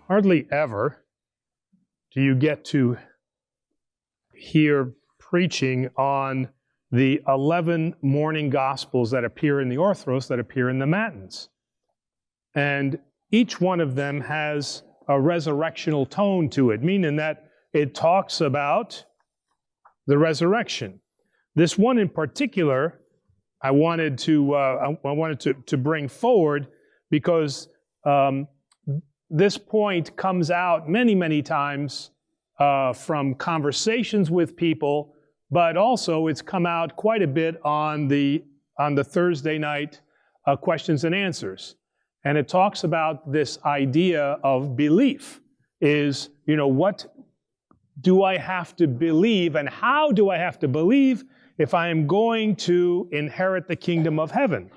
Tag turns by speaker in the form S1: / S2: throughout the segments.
S1: Hardly ever do you get to hear preaching on the 11 morning Gospels that appear in the Orthodox, that appear in the Matins. And each one of them has a resurrectional tone to it, meaning that it talks about the resurrection. This one in particular, I wanted to bring forward because this point comes out many times from conversations with people, but also it's come out quite a bit on the Thursday night questions and answers. And it talks about this idea of belief is, what do I have to believe and how do I have to believe if I am going to inherit the kingdom of heaven?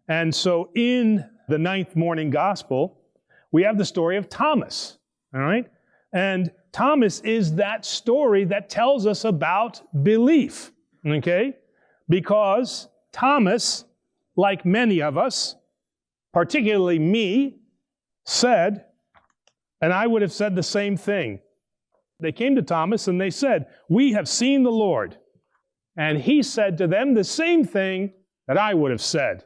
S1: And so in the 9th morning gospel, we have the story of Thomas, all right? And Thomas is that story that tells us about belief, okay? Because Thomas, like many of us, particularly me, said, and I would have said the same thing. They came to Thomas and they said, "We have seen the Lord." And he said to them the same thing that I would have said.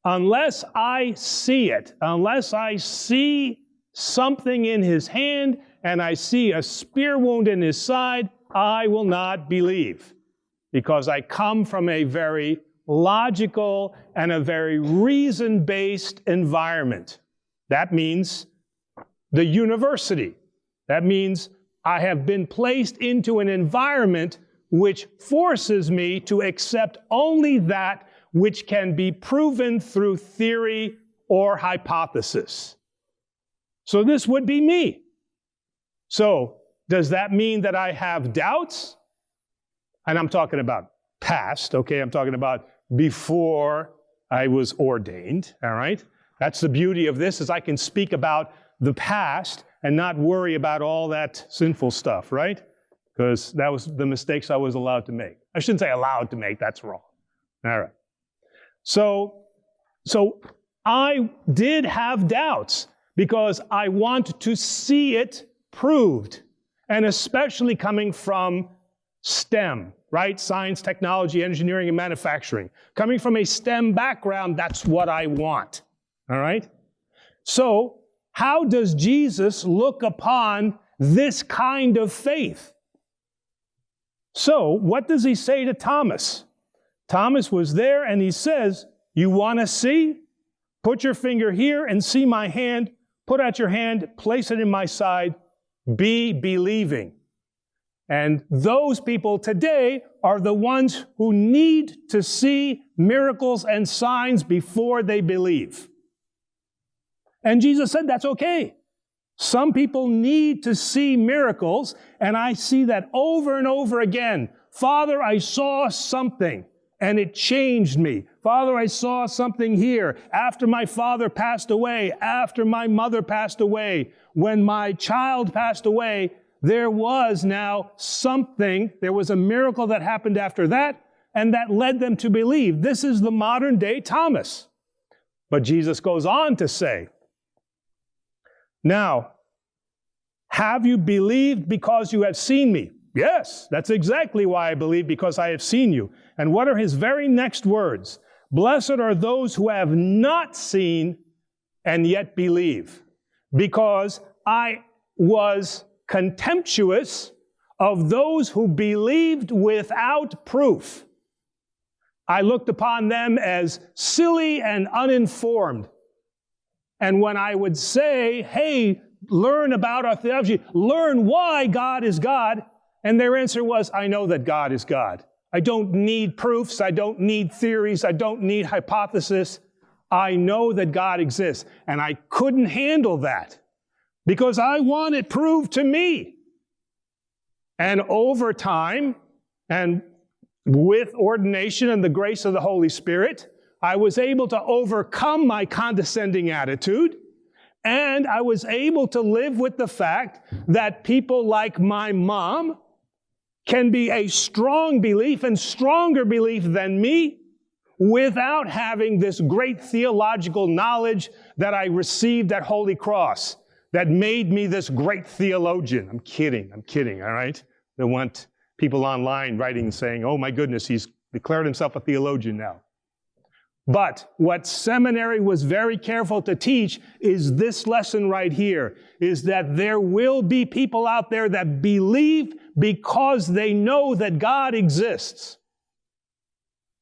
S1: Unless I see it, unless I see something in his hand and I see a spear wound in his side, I will not believe. Because I come from a very logical and a very reason-based environment. That means the university. That means I have been placed into an environment which forces me to accept only that which can be proven through theory or hypothesis. So this would be me. So does that mean that I have doubts? And I'm talking about past, okay? I'm talking about before I was ordained, all right? That's the beauty of this, is I can speak about the past and not worry about all that sinful stuff, right? Because that was the mistakes I was allowed to make. I shouldn't say allowed to make, that's wrong. All right. So I did have doubts because I want to see it proved, and especially coming from STEM, right? Science, technology, engineering, and manufacturing. Coming from a STEM background, that's what I want, all right? So how does Jesus look upon this kind of faith? So what does he say to Thomas? Thomas was there and he says, "You want to see? Put your finger here and see my hand. Put out your hand, place it in my side. Be believing." And those people today are the ones who need to see miracles and signs before they believe. And Jesus said that's okay. Some people need to see miracles, and I see that over and over again. Father, I saw something, and it changed me. Father, I saw something here after my father passed away, after my mother passed away, when my child passed away. There was now something, there was a miracle that happened after that, and that led them to believe. This is the modern day Thomas. But Jesus goes on to say, "Now, have you believed because you have seen me?" Yes, that's exactly why I believe, because I have seen you. And what are his very next words? "Blessed are those who have not seen and yet believe, because I was contemptuous of those who believed without proof. I looked upon them as silly and uninformed. And when I would say, hey, learn about our theology, learn why God is God, and their answer was, I know that God is God. I don't need proofs. I don't need theories. I don't need hypothesis. I know that God exists. And I couldn't handle that because I want it proved to me. And over time, and with ordination and the grace of the Holy Spirit, I was able to overcome my condescending attitude, and I was able to live with the fact that people like my mom can be a strong belief and stronger belief than me without having this great theological knowledge that I received at Holy Cross. that made me this great theologian. I'm kidding, all right? They want people online writing saying, oh my goodness, he's declared himself a theologian now. But what seminary was very careful to teach is this lesson right here, is that there will be people out there that believe because they know that God exists.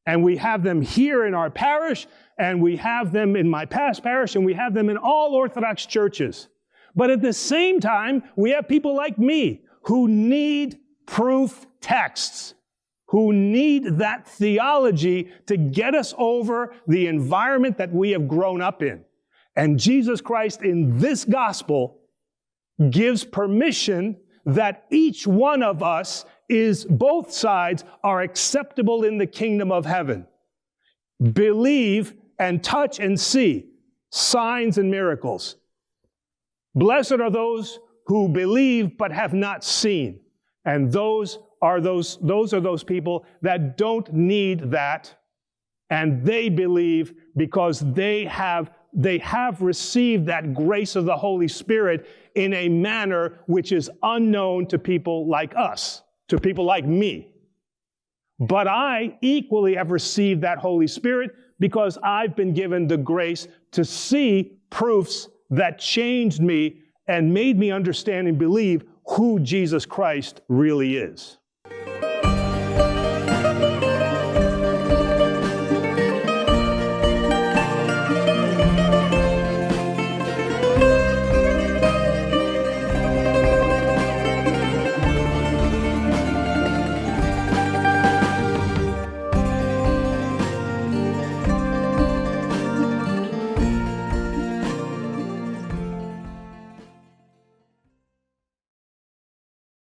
S1: And we have them here in our parish, and we have them in my past parish, and we have them in all Orthodox churches. But at the same time, we have people like me who need proof texts, who need that theology to get us over the environment that we have grown up in. And Jesus Christ in this gospel gives permission that each one of us both sides are acceptable in the kingdom of heaven. Believe and touch and see signs and miracles. Blessed are those who believe but have not seen. And those are those people that don't need that, and they believe because they have received that grace of the Holy Spirit in a manner which is unknown to people like us, to people like me. But I equally have received that Holy Spirit because I've been given the grace to see proofs that changed me and made me understand and believe who Jesus Christ really is.